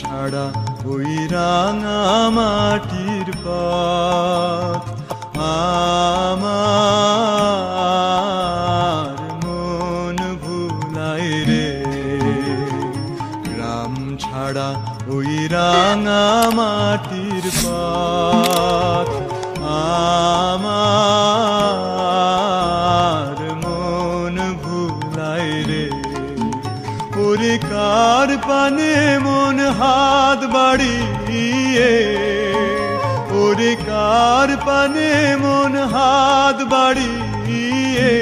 ছাড়া ওই রাঙা মাটির পথ আমার মন ভুলাই রে। গ্রাম ছাড়া ওই রাঙা মাটির পথ আমার মন ভুলাই রে। ওরে কার পানে মন হাত বাড়িয়ে, ওরে কার পানে মন হাত বাড়িয়ে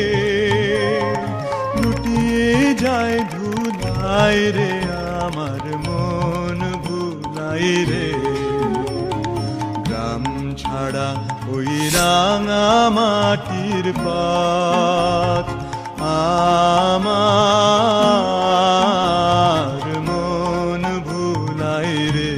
লুটিয়ে যায় ধুলাই রে। আমার মন ভুলাই রে। গ্রাম ছাড়া ওই রাঙা মাটির পথ আমার মন ভুলাই রে।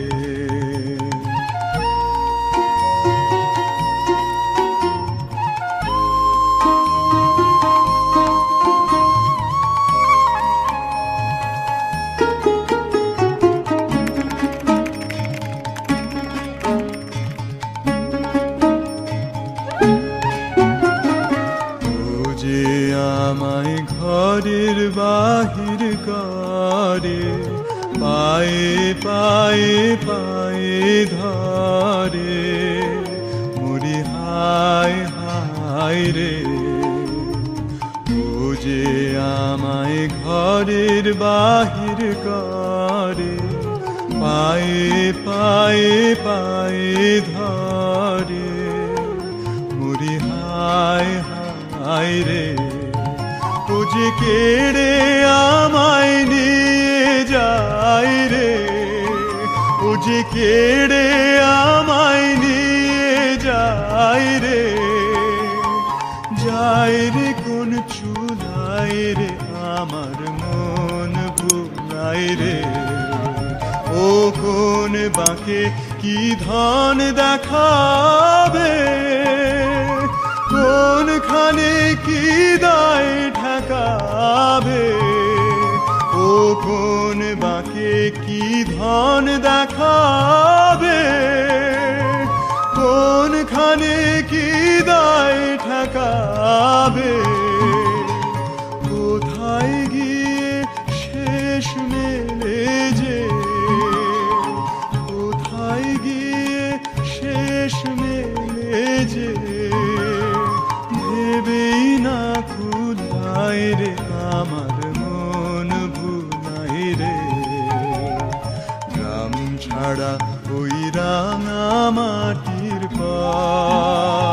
আমায় ঘরের বাহির করে, পায়ে পায়ে পায়ে ধরে, মরি হায় হায় রে। ও যে আমায় ঘরের বাহির করে, পায়ে পায়ে পায়ে ধরে, মরি হায় হায় রে। ও যে কেড়ে আমায় নিয়ে যায় রে, ও যে কেড়ে আমায় নিয়ে যায় রে। যায় রে কোন চুলাই রে, আমার মন ভুলাই রে। ও কোন বাঁকে কি ধন দেখাবে, কোনখানে কি দায় ঠেকাবে। ও কোন বাঁকে কি ধন দেখাবে, কোনখানে কি দায় ঠেকাবে। কোথায় গিয়ে শেষ মেলে যে, কোথায় গিয়ে শেষ মেলে যে, ভেবেই না খুদাই রে। আমার মন ভুলাই রে। গ্রাম ছাড়া ওই রাঙা মাটির পথ